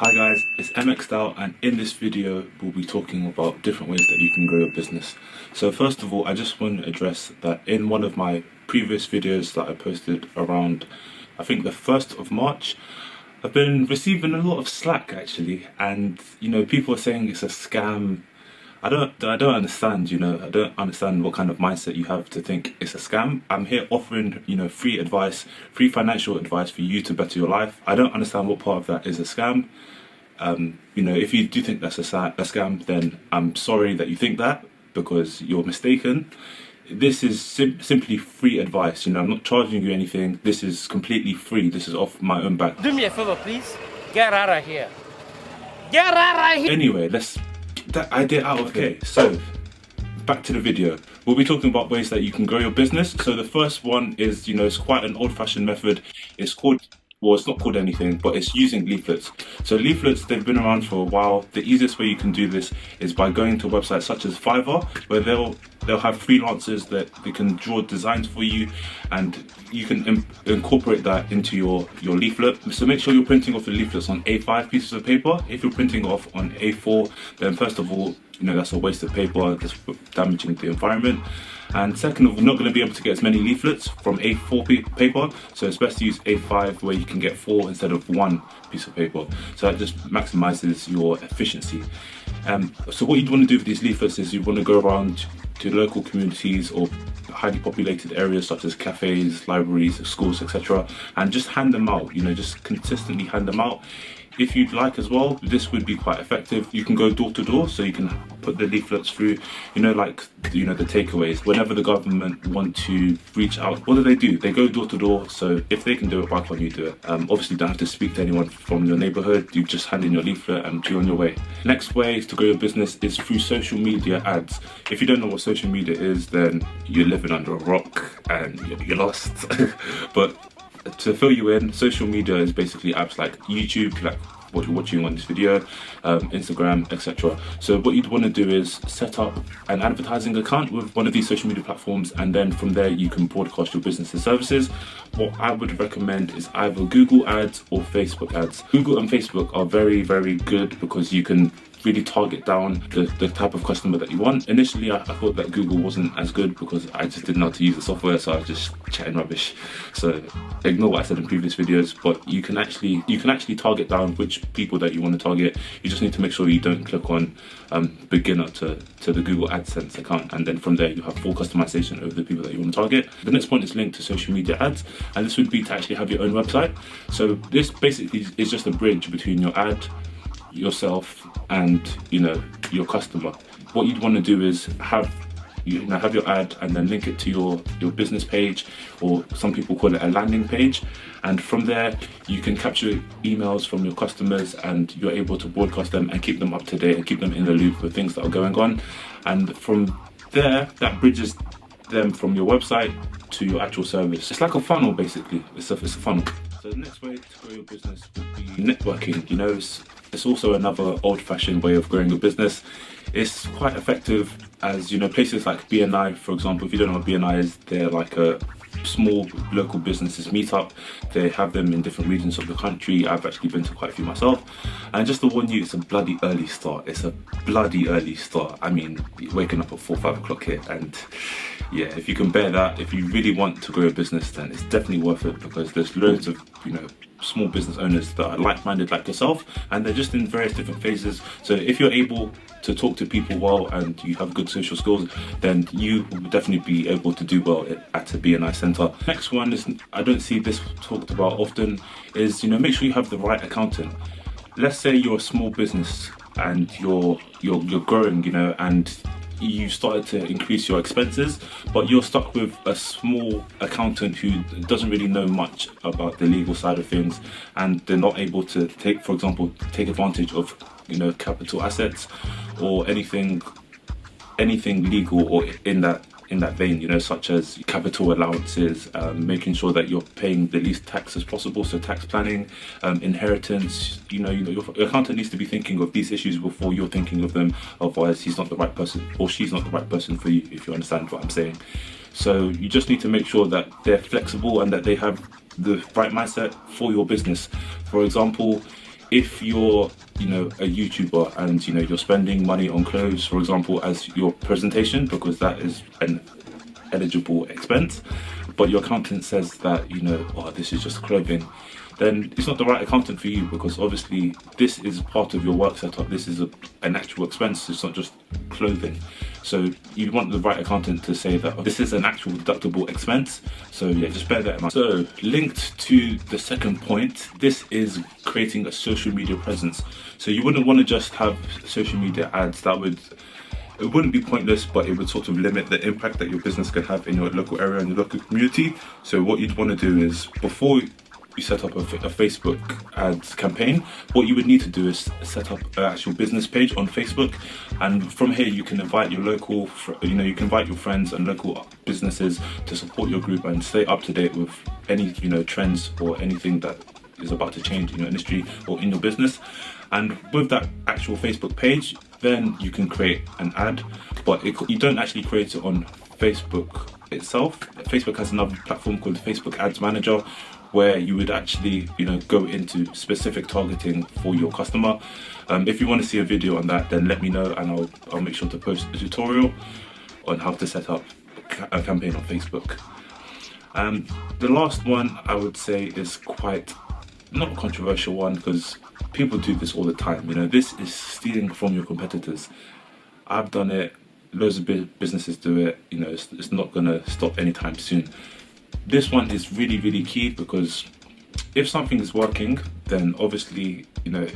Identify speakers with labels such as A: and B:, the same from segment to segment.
A: Hi guys, it's MX Style, and in this video we'll be talking about different ways that you can grow your business. So first of all, I just want to address that in one of my previous videos that I posted around, I think the 1st of March, I've been receiving a lot of slack actually, and people are saying it's a scam. I don't understand, I don't understand what kind of mindset you have to think it's a scam. I'm here offering, free advice, free financial advice for you to better your life. I don't understand what part of that is a scam. If you do think that's a scam, then I'm sorry that you think that, because you're mistaken. This is simply free advice, I'm not charging you anything. This is completely free. This is off my own back.
B: Do me a favor, please. Get out of here. Get out of here.
A: Anyway, let's get that idea out of here. So, back to the video. We'll be talking about ways that you can grow your business. So the first one is, it's quite an old-fashioned method. It's called, well, it's not called anything, but it's using leaflets. So leaflets, they've been around for a while. The easiest way you can do this is by going to websites such as Fiverr, where they'll have freelancers that they can draw designs for you, and you can incorporate that into your leaflet. So make sure you're printing off the leaflets on A5 pieces of paper. If you're printing off on A4, then first of all, that's a waste of paper, that's damaging the environment. And second of all, you're not going to be able to get as many leaflets from A4 paper, so it's best to use A5 where you can get 4 instead of 1 piece of paper. So that just maximizes your efficiency. So what you'd want to do with these leaflets is you want to go around to local communities or highly populated areas such as cafes, libraries, schools, etc., and just hand them out, just consistently hand them out. If you'd like as well, this would be quite effective. You can go door to door, so you can put the leaflets through, the takeaways. Whenever the government want to reach out, what do? They go door to door, so if they can do it, why can't you do it? Obviously you don't have to speak to anyone from your neighborhood. You just hand in your leaflet and you're on your way. Next way to grow your business is through social media ads. If you don't know what social media is, then you're living under a rock and you're lost. But to fill you in, social media is basically apps like YouTube, like what you're watching on this video, Instagram, etc. So what you'd want to do is set up an advertising account with one of these social media platforms, and then from there you can broadcast your business and services. What I would recommend is either Google ads or Facebook ads. Google and Facebook are very, very good because you can really target down the type of customer that you want. Initially I thought that Google wasn't as good because I just didn't know how to use the software, so I was just chatting rubbish. So ignore what I said in previous videos, but you can actually target down which people that you want to target. You just need to make sure you don't click on beginner to the Google AdSense account, and then from there you have full customization over the people that you want to target. The next point is linked to social media ads, and this would be to actually have your own website. So this basically is just a bridge between your ad, yourself, and your customer. What you'd want to do is have your ad and then link it to your business page, or some people call it a landing page, and from there you can capture emails from your customers and you're able to broadcast them and keep them up to date and keep them in the loop with things that are going on. And from there, that bridges them from your website to your actual service. It's like a funnel basically. It's a funnel. So the next way to grow your business would be networking. It's also another old-fashioned way of growing your business. It's quite effective, as places like BNI, for example. If you don't know what BNI is, they're like a small local businesses meetup. They have them in different regions of the country. I've actually been to quite a few myself, and just to warn you, it's a bloody early start. It's a bloody early start. I mean, waking up at 4-5 o'clock here, and yeah, if you can bear that, if you really want to grow a business, then it's definitely worth it, because there's loads of small business owners that are like-minded like yourself, and they're just in various different phases. So if you're able to talk to people well and you have good social skills, then you will definitely be able to do well at a BNI center. Next one is, I don't see this talked about often, is make sure you have the right accountant. Let's say you're a small business and you're growing, and you started to increase your expenses, but you're stuck with a small accountant who doesn't really know much about the legal side of things, and they're not able to take advantage of capital assets or anything legal or in that vein, such as capital allowances, making sure that you're paying the least tax as possible, so tax planning, inheritance. Your accountant needs to be thinking of these issues before you're thinking of them, otherwise he's not the right person or she's not the right person for you, if you understand what I'm saying. So you just need to make sure that they're flexible and that they have the right mindset for your business. For example, if you're, a YouTuber and, you're spending money on clothes, for example, as your presentation, because that is an eligible expense, but your accountant says that, oh, this is just clothing, then it's not the right accountant for you, because obviously this is part of your work setup. This is an actual expense, it's not just clothing. So you want the right accountant to say that, oh, this is an actual deductible expense. So yeah, just bear that in mind. So linked to the second point, this is creating a social media presence. So you wouldn't want to just have social media ads. It wouldn't be pointless, but it would sort of limit the impact that your business can have in your local area and your local community. So what you'd want to do is, before you set up a Facebook ads campaign, what you would need to do is set up an actual business page on Facebook, and from here you can invite your local, you can invite your friends and local businesses to support your group and stay up to date with any trends or anything that is about to change in your industry or in your business. And with that actual Facebook page, then you can create an ad, but you don't actually create it on Facebook itself. Facebook has another platform called Facebook Ads Manager, where you would actually go into specific targeting for your customer. If you want to see a video on that, then let me know, and I'll make sure to post a tutorial on how to set up a campaign on Facebook. The last one I would say is quite not a controversial one, because people do this all the time. This is stealing from your competitors. I've done it, loads of businesses do it. It's not gonna stop anytime soon. This one is really, really key, because if something is working, then obviously,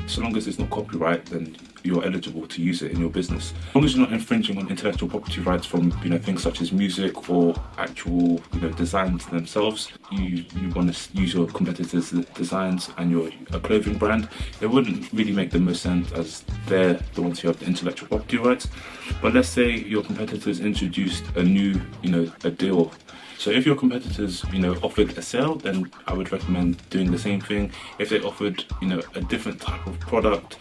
A: so long as it's not copyright, then you're eligible to use it in your business. As long as you're not infringing on intellectual property rights from, things such as music or actual, designs themselves. You want to use your competitors' designs and you're a clothing brand. It wouldn't really make the most sense, as they're the ones who have the intellectual property rights. But let's say your competitors introduced a new, a deal. So if your competitors, offered a sale, then I would recommend doing the same thing. If they offered, a different type of product.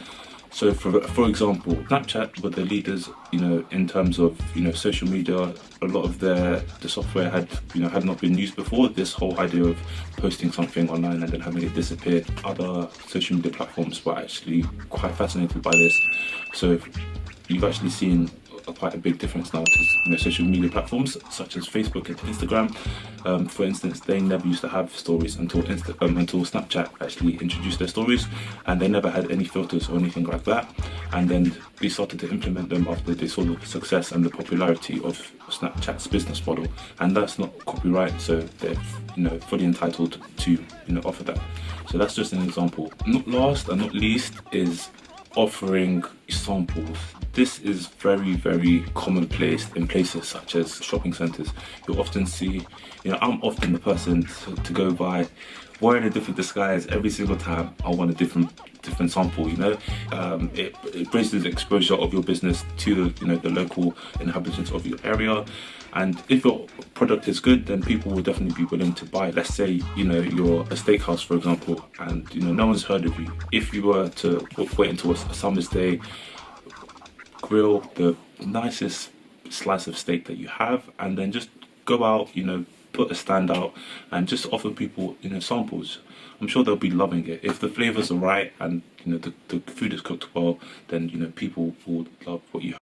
A: So for example, Snapchat were the leaders, in terms of, social media. A lot of the software had not been used before. This whole idea of posting something online and then having it disappear. Other social media platforms were actually quite fascinated by this. So you've actually seen quite a big difference now to social media platforms such as Facebook and Instagram. For instance, they never used to have stories until Snapchat actually introduced their stories, and they never had any filters or anything like that. And then they started to implement them after they saw the success and the popularity of Snapchat's business model, and that's not copyright, so they're fully entitled to offer that. So that's just an example. Not last and not least is offering samples. This is very, very commonplace in places such as shopping centres. You'll often see, I'm often the person to go by wearing a different disguise every single time. I want a different sample. It raises the exposure of your business to the local inhabitants of your area. And if your product is good, then people will definitely be willing to buy. Let's say, you're a steakhouse, for example, and no one's heard of you. If you were to wait until a summer's day, grill the nicest slice of steak that you have, and then just go out, put a stand out and just offer people, samples. I'm sure they'll be loving it. If the flavors are right and, the food is cooked well, then, people will love what you